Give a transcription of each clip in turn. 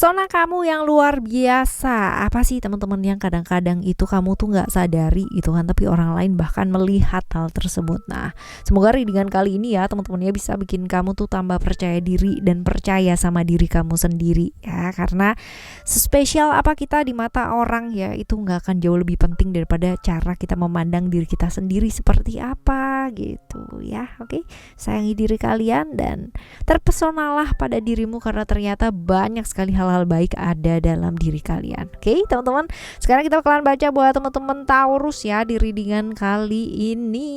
Pesona kamu yang luar biasa apa sih teman-teman, yang kadang-kadang itu kamu tuh nggak sadari gitu kan, tapi orang lain bahkan melihat hal tersebut. Nah, semoga readingan kali ini ya teman-teman ya bisa bikin kamu tuh tambah percaya diri dan percaya sama diri kamu sendiri ya, karena sespesial apa kita di mata orang ya, itu nggak akan jauh lebih penting daripada cara kita memandang diri kita sendiri seperti apa gitu ya. Oke, sayangi diri kalian dan terpesonalah pada dirimu, karena ternyata banyak sekali hal-hal baik ada dalam diri kalian. Oke, teman-teman, sekarang kita bakalan baca buat teman-teman Taurus ya. Di readingan kali ini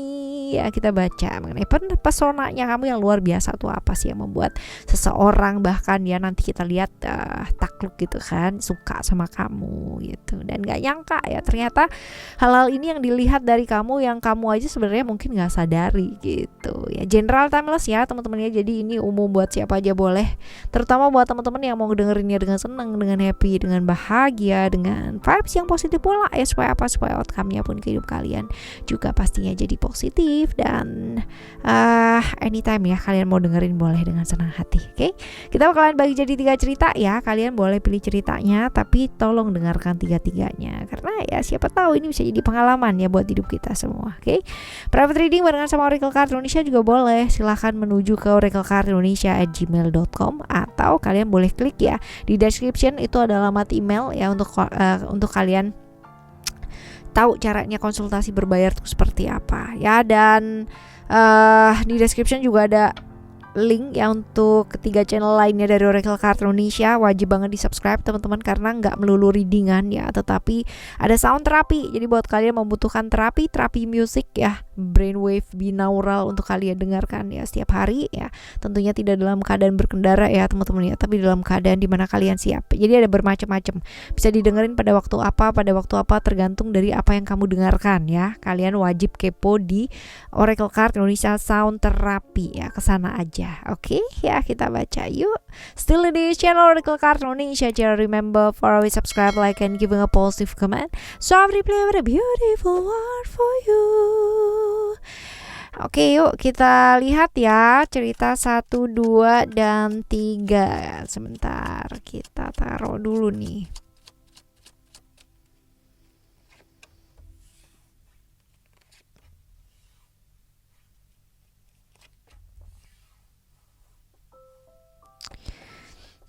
ya kita baca mengenai pesonanya kamu yang luar biasa tuh apa sih yang membuat seseorang bahkan ya nanti kita lihat takluk gitu kan, suka sama kamu gitu, dan gak nyangka ya ternyata hal-hal ini yang dilihat dari kamu yang kamu aja sebenarnya mungkin gak sadari gitu ya. General timeless ya teman-teman ya, jadi ini umum buat siapa aja boleh, terutama buat teman-teman yang mau dengerinnya dengan senang, dengan happy, dengan bahagia, dengan vibes yang positif pula ya, supaya apa, supaya outcome-nya pun ke hidup kalian juga pastinya jadi positif. Dan anytime ya kalian mau dengerin boleh dengan senang hati. Oke, kita bakalan bagi jadi 3 cerita ya, kalian boleh pilih ceritanya tapi tolong dengarkan 3-3-nya, karena ya siapa tahu ini bisa jadi pengalaman ya buat hidup kita semua. Oke, private reading barengan sama Oracle Card Indonesia juga boleh, silahkan menuju ke oraclecardindonesia@gmail.com atau kalian boleh klik ya di description, itu ada alamat email ya untuk kalian tahu caranya konsultasi berbayar itu seperti apa ya. Dan di description juga ada link ya untuk ketiga channel lainnya dari Oracle Card Indonesia. Wajib banget di subscribe teman-teman, karena nggak melulu readingan ya, tetapi ada sound terapi. Jadi buat kalian membutuhkan terapi musik ya, brainwave binaural untuk kalian dengarkan ya setiap hari ya. Tentunya tidak dalam keadaan berkendara ya teman-teman ya, tapi dalam keadaan dimana kalian siap. Jadi ada bermacam-macam, bisa didengerin pada waktu apa tergantung dari apa yang kamu dengarkan ya. Kalian wajib kepo di Oracle Card Indonesia Sound Therapy ya, kesana aja. Oke ya, kita baca yuk. Still di channel Oracle Card Indonesia, jangan remember for always subscribe, like, and giving a positive comment. So I replay with a beautiful word for you. Oke, yuk kita lihat ya cerita 1, 2, dan 3. Sebentar, kita taruh dulu nih.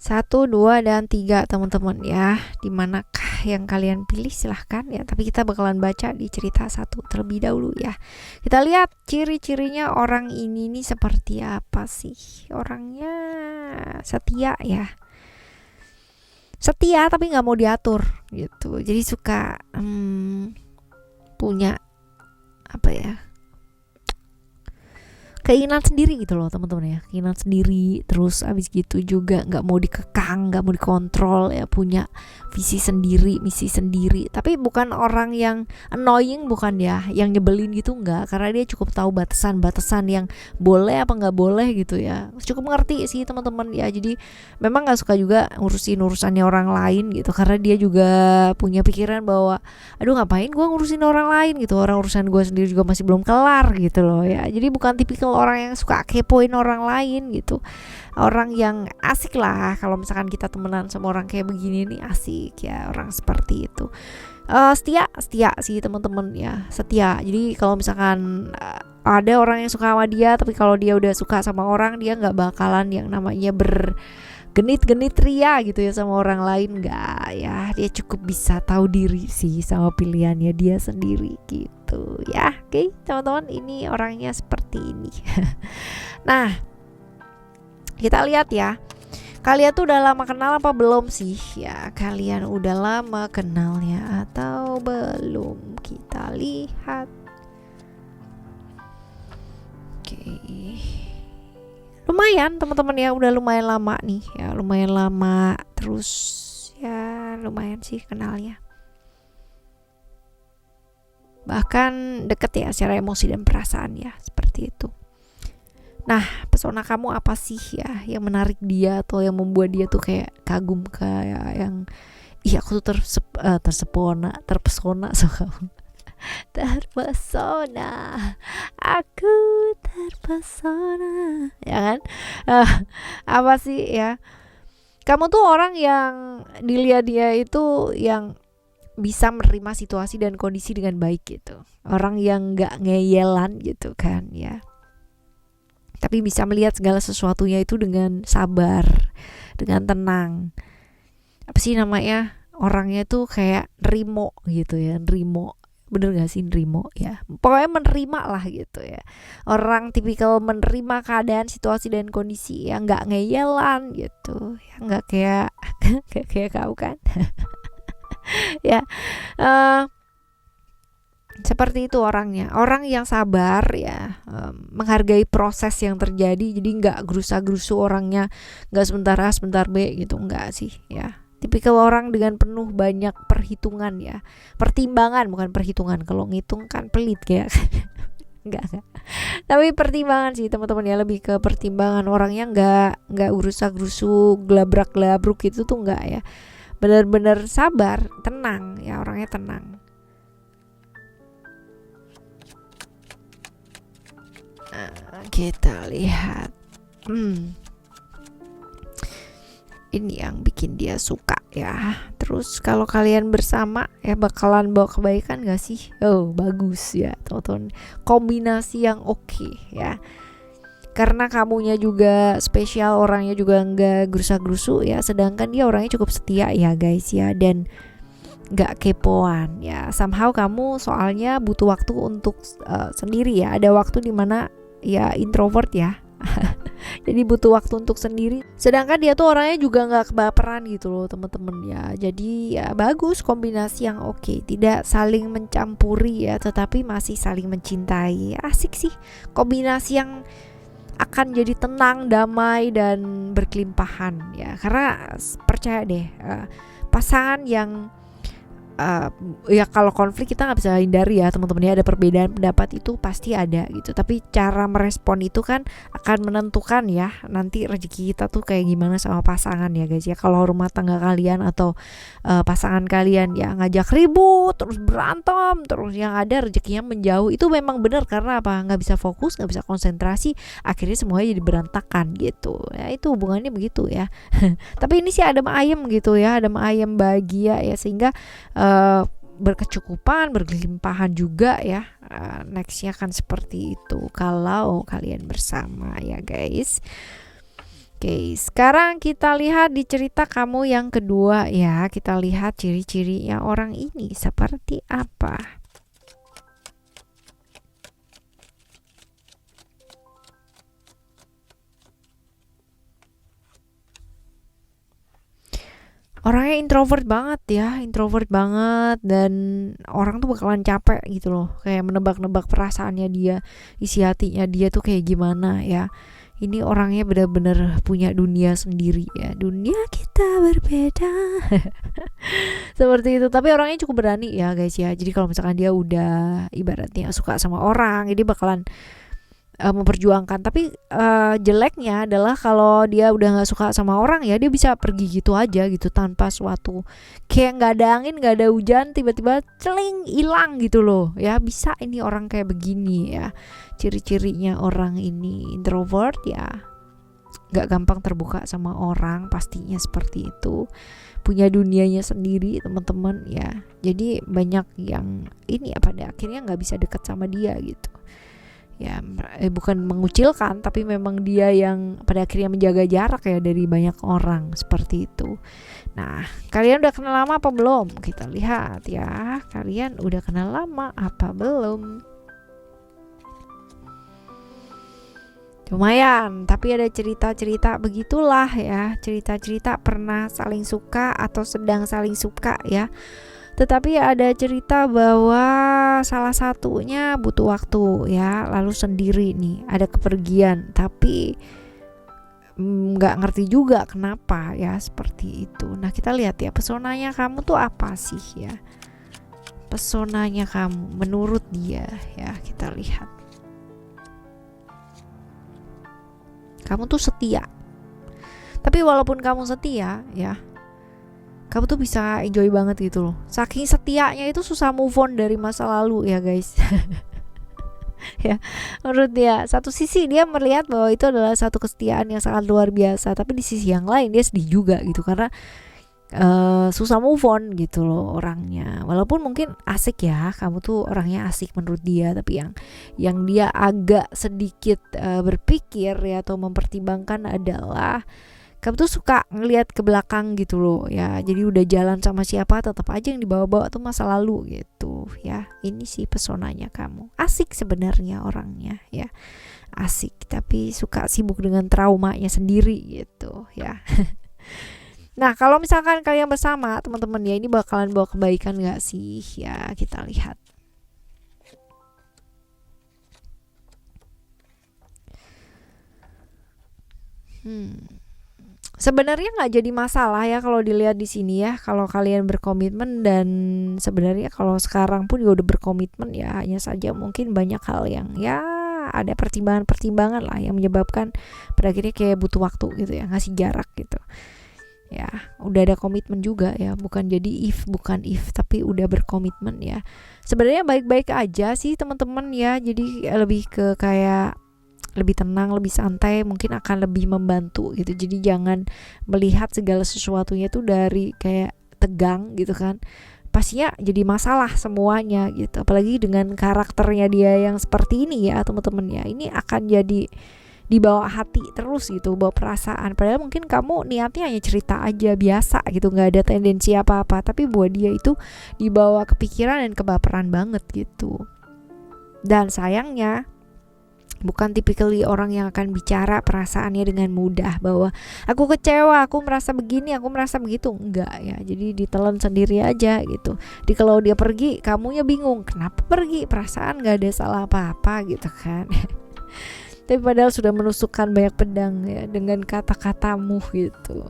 Satu, 2, dan 3 teman-teman ya. Dimanakah yang kalian pilih silahkan ya, tapi kita bakalan baca di cerita 1 terlebih dahulu ya. Kita lihat ciri-cirinya orang ini nih seperti apa sih. Orangnya setia ya, setia tapi gak mau diatur gitu. Jadi suka punya apa ya, keinginan sendiri gitu loh teman-teman ya, keinginan sendiri. Terus abis gitu juga nggak mau dikekang, nggak mau dikontrol ya, punya visi sendiri, misi sendiri. Tapi bukan orang yang annoying, bukan ya, yang nyebelin gitu nggak, karena dia cukup tahu batasan-batasan yang boleh apa nggak boleh gitu ya. Cukup mengerti sih teman-teman ya. Jadi memang nggak suka juga ngurusin urusannya orang lain gitu, karena dia juga punya pikiran bahwa aduh ngapain gue ngurusin orang lain gitu, orang urusan gue sendiri juga masih belum kelar gitu loh ya. Jadi bukan tipikal orang yang suka kepoin orang lain gitu, orang yang asik lah. Kalau misalkan kita temenan sama orang kayak begini nih asik ya, orang seperti itu. Setia sih teman-teman ya, setia. Jadi kalau misalkan ada orang yang suka sama dia, tapi kalau dia udah suka sama orang, dia nggak bakalan yang namanya genit-genit ria gitu ya sama orang lain, enggak ya. Dia cukup bisa tahu diri sih sama pilihannya dia sendiri gitu ya. Oke teman-teman, ini orangnya seperti ini. Nah, kita lihat ya, kalian tuh udah lama kenal apa belum sih ya? Kalian udah lama kenalnya atau belum? Kita lihat. Oke, lumayan teman-teman ya, udah lumayan lama nih ya, lumayan lama. Terus ya lumayan sih kenalnya, bahkan deket ya secara emosi dan perasaan ya, seperti itu. Nah, pesona kamu apa sih ya yang menarik dia atau yang membuat dia tuh kayak kagum, kayak yang iya aku tuh terpesona sama kamu. Terpesona, aku terpesona ya kan. Apa sih ya, Kamu tuh orang yang dilihat dia itu yang bisa menerima situasi dan kondisi dengan baik gitu. Orang yang nggak ngeyelan gitu kan ya. Tapi bisa melihat segala sesuatunya itu dengan sabar, dengan tenang. Apa sih namanya? Orangnya tuh kayak nerimo gitu ya, nerimo. Bener gak sih nerimo ya? Pokoknya menerima lah gitu ya. Orang tipikal menerima keadaan, situasi dan kondisi yang nggak ngeyelan gitu. Ya nggak kayak kayak kau kan. Ya, eh, seperti itu orangnya. Orang yang sabar ya, menghargai proses yang terjadi. Jadi nggak gerusa-gerusu orangnya, nggak sebentar A sebentar B gitu, nggak sih ya. Tipikal orang dengan penuh banyak perhitungan ya, pertimbangan bukan perhitungan. Kalau ngitung kan pelit kayak enggak. Tapi pertimbangan sih teman-teman ya, lebih ke pertimbangan. Orangnya nggak gerusa-gerusu, gelabrak-gelabruk gitu tuh nggak ya. Benar-benar sabar, tenang ya, orangnya tenang. Kita lihat. Ini yang bikin dia suka ya. Terus kalau kalian bersama ya bakalan bawa kebaikan gak sih? Oh bagus ya teman-teman. Kombinasi yang oke ya. Karena kamunya juga spesial, orangnya juga nggak gerusa-gerusu ya. Sedangkan dia orangnya cukup setia ya guys ya. Dan nggak kepoan ya. Somehow kamu soalnya butuh waktu untuk sendiri ya. Ada waktu dimana ya introvert ya. Jadi butuh waktu untuk sendiri. Sedangkan dia tuh orangnya juga nggak kebaperan gitu loh teman-teman ya. Jadi ya bagus, kombinasi yang oke. Tidak saling mencampuri ya, tetapi masih saling mencintai. Asik sih. Kombinasi yang akan jadi tenang, damai dan berkelimpahan ya. Karena percaya deh, pasangan yang ya kalau konflik kita nggak bisa hindari ya teman-teman ya, ada perbedaan pendapat itu pasti ada gitu, tapi cara merespon itu kan akan menentukan ya nanti rezeki kita tuh kayak gimana sama pasangan ya guys ya. Kalau rumah tangga kalian atau pasangan kalian ya ngajak ribut terus berantem terus, yang ada rezekinya menjauh, itu memang benar. Karena apa? Nggak bisa fokus, nggak bisa konsentrasi, akhirnya semuanya jadi berantakan gitu ya. Itu hubungannya begitu ya. Tapi ini sih adem ayem gitu ya, adem ayem bahagia ya, sehingga berkecukupan, berkelimpahan juga ya. Nextnya kan seperti itu kalau kalian bersama ya guys. Oke, sekarang kita lihat di cerita kamu yang kedua ya. Kita lihat ciri-cirinya orang ini seperti apa. Orangnya introvert banget ya, introvert banget, dan orang tuh bakalan capek gitu loh, kayak menebak-nebak perasaannya dia, isi hatinya dia tuh kayak gimana ya. Ini orangnya benar-benar punya dunia sendiri ya, dunia kita berbeda. Seperti itu. Tapi orangnya cukup berani ya guys ya. Jadi kalau misalkan dia udah ibaratnya suka sama orang, jadi bakalan memperjuangkan. Tapi jeleknya adalah kalau dia udah nggak suka sama orang ya, dia bisa pergi gitu aja gitu tanpa suatu, kayak nggak ada angin nggak ada hujan, tiba-tiba celing hilang gitu loh ya. Bisa ini orang kayak begini ya. Ciri-cirinya orang ini introvert ya, nggak gampang terbuka sama orang, pastinya seperti itu. Punya dunianya sendiri teman-teman ya. Jadi banyak yang ini ya pada akhirnya nggak bisa dekat sama dia gitu ya. Bukan mengucilkan, tapi memang dia yang pada akhirnya menjaga jarak ya dari banyak orang seperti itu. Nah, kalian udah kenal lama apa belum? Kita lihat ya, kalian udah kenal lama apa belum? Lumayan, tapi ada cerita-cerita begitulah ya. Cerita-cerita pernah saling suka atau sedang saling suka ya. Tetapi ada cerita bahwa salah satunya butuh waktu ya, lalu sendiri nih, ada kepergian, tapi nggak ngerti juga kenapa ya seperti itu. Nah kita lihat ya, pesonanya kamu tuh apa sih ya, pesonanya kamu menurut dia ya. Kita lihat, kamu tuh setia. Tapi walaupun kamu setia ya, kamu tuh bisa enjoy banget gitu loh. Saking setianya itu susah move on dari masa lalu ya guys. ya. Menurut dia, satu sisi dia melihat bahwa itu adalah satu kesetiaan yang sangat luar biasa, tapi di sisi yang lain dia sedih juga gitu karena susah move on gitu loh orangnya. Walaupun mungkin asik ya, kamu tuh orangnya asik menurut dia, tapi yang dia agak sedikit berpikir ya atau mempertimbangkan adalah kamu tuh suka ngelihat ke belakang gitu loh ya. Jadi udah jalan sama siapa tetap aja yang dibawa-bawa tuh masa lalu gitu ya. Ini sih pesonanya kamu. Asik sebenarnya orangnya ya. Asik tapi suka sibuk dengan traumanya sendiri gitu ya. Nah, kalau misalkan kalian bersama teman-teman ya, ini bakalan bawa kebaikan gak sih? Ya, kita lihat. Sebenarnya nggak jadi masalah ya kalau dilihat di sini ya, kalau kalian berkomitmen, dan sebenarnya kalau sekarang pun juga udah berkomitmen ya, hanya saja mungkin banyak hal yang ya ada pertimbangan-pertimbangan lah yang menyebabkan pada akhirnya kayak butuh waktu gitu ya, ngasih jarak gitu. Ya udah ada komitmen juga ya, bukan jadi bukan if tapi udah berkomitmen ya. Sebenarnya baik-baik aja sih teman-teman ya, jadi lebih ke kayak lebih tenang, lebih santai, mungkin akan lebih membantu gitu. Jadi jangan melihat segala sesuatunya tuh dari kayak tegang gitu kan, pastinya jadi masalah semuanya gitu. Apalagi dengan karakternya dia yang seperti ini ya teman-teman ya, ini akan jadi dibawa hati terus gitu, bawa perasaan, padahal mungkin kamu niatnya hanya cerita aja biasa gitu, nggak ada tendensi apa-apa, tapi buat dia itu dibawa kepikiran dan kebaperan banget gitu. Dan sayangnya bukan tipikally orang yang akan bicara perasaannya dengan mudah, bahwa aku kecewa, aku merasa begini, aku merasa begitu, enggak ya. Jadi ditelan sendiri aja gitu. Jadi kalau dia pergi, kamunya bingung kenapa pergi, perasaan nggak ada salah apa-apa gitu kan. Tapi padahal sudah menusukkan banyak pedang ya dengan kata-katamu gitu.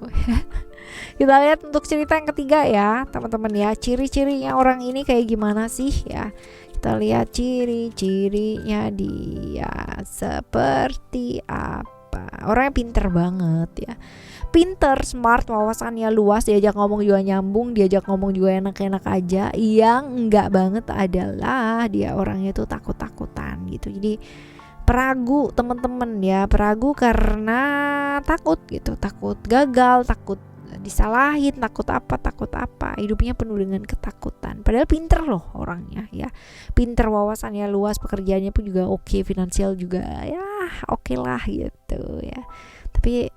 Kita lihat untuk cerita yang ketiga ya teman-teman ya, ciri-cirinya orang ini kayak gimana sih ya. Kita lihat ciri-cirinya dia seperti apa. Orangnya pinter banget ya, pinter, smart, wawasannya luas, diajak ngomong juga nyambung, diajak ngomong juga enak-enak aja. Yang enggak banget adalah dia orangnya tuh takut-takutan gitu. Jadi peragu teman-teman ya, peragu karena takut gitu, takut gagal, takut disalahin, takut apa, hidupnya penuh dengan ketakutan. Padahal pinter loh orangnya ya, pinter, wawasannya luas, pekerjaannya pun juga oke, finansial juga ya oke lah gitu ya, tapi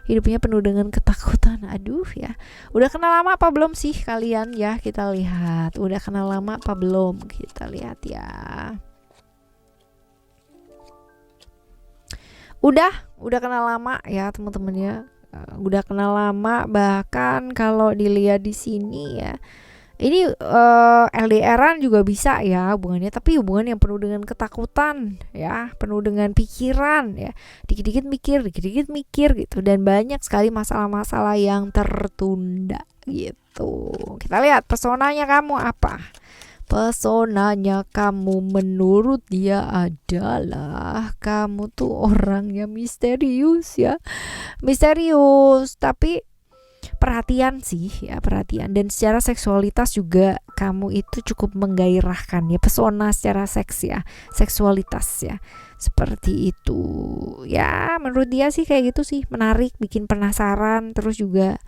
hidupnya penuh dengan ketakutan. Aduh ya, udah kenal lama apa belum sih kalian ya? Kita lihat, udah kenal lama apa belum? Kita lihat ya. Udah kenal lama ya teman-teman ya. Udah kenal lama, bahkan kalau dilihat di sini ya, ini LDRan juga bisa ya hubungannya, tapi hubungan yang penuh dengan ketakutan ya, penuh dengan pikiran ya, dikit-dikit mikir gitu, dan banyak sekali masalah-masalah yang tertunda gitu. Kita lihat pesonanya kamu apa. Pesonanya kamu menurut dia adalah kamu tuh orang yang misterius ya, misterius tapi perhatian sih ya, perhatian, dan secara seksualitas juga kamu itu cukup menggairahkan ya, pesona secara seks ya, seksualitas ya, seperti itu ya. Menurut dia sih kayak gitu sih, menarik, bikin penasaran, terus juga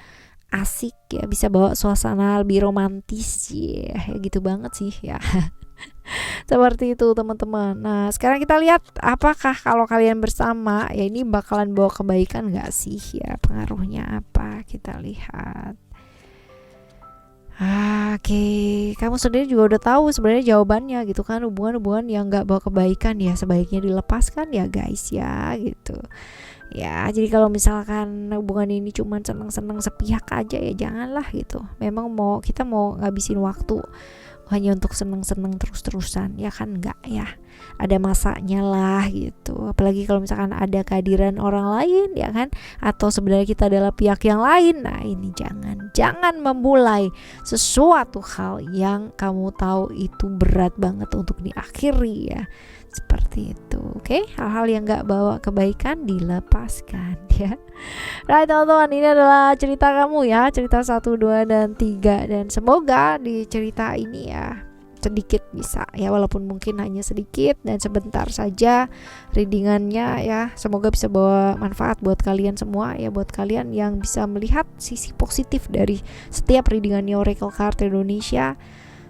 asik ya, bisa bawa suasana lebih romantis ya, gitu banget sih ya. Seperti itu teman-teman. Nah sekarang kita lihat apakah kalau kalian bersama ya ini bakalan bawa kebaikan gak sih ya, pengaruhnya apa, kita lihat. Oke, kamu sendiri juga udah tahu sebenarnya jawabannya gitu kan. Hubungan-hubungan yang gak bawa kebaikan ya sebaiknya dilepaskan ya guys ya gitu ya. Jadi kalau misalkan hubungan ini cuma seneng-seneng sepihak aja ya janganlah gitu. Memang kita mau ngabisin waktu hanya untuk seneng-seneng terus-terusan ya kan, enggak ya, ada masanya lah gitu. Apalagi kalau misalkan ada kehadiran orang lain ya kan, atau sebenarnya kita adalah pihak yang lain. Nah ini jangan memulai sesuatu hal yang kamu tahu itu berat banget untuk diakhiri ya, seperti itu. Oke, hal-hal yang gak bawa kebaikan dilepaskan ya. Right teman-teman, ini adalah cerita kamu ya, cerita 1, 2, dan 3, dan semoga di cerita ini ya sedikit bisa ya, walaupun mungkin hanya sedikit dan sebentar saja readingannya ya. Semoga bisa bawa manfaat buat kalian semua ya, buat kalian yang bisa melihat sisi positif dari setiap readingannya Oracle Card Indonesia.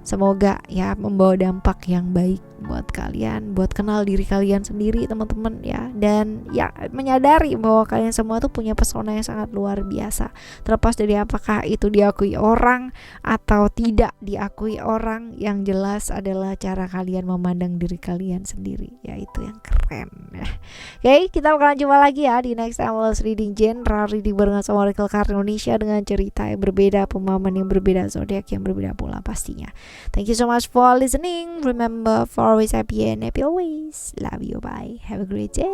Semoga ya membawa dampak yang baik buat kalian, buat kenal diri kalian sendiri teman-teman ya, dan ya menyadari bahwa kalian semua tuh punya pesona yang sangat luar biasa, terlepas dari apakah itu diakui orang atau tidak diakui orang. Yang jelas adalah cara kalian memandang diri kalian sendiri ya, itu yang keren ya. Oke, kita bakalan jumpa lagi ya di next Timeless Reading, General Reading barengan sama Oracle Card Indonesia dengan cerita yang berbeda, pemahaman yang berbeda, zodiak yang berbeda pula pastinya. Thank you so much for listening. Remember, for always happy and happy always. Love you. Bye. Have a great day.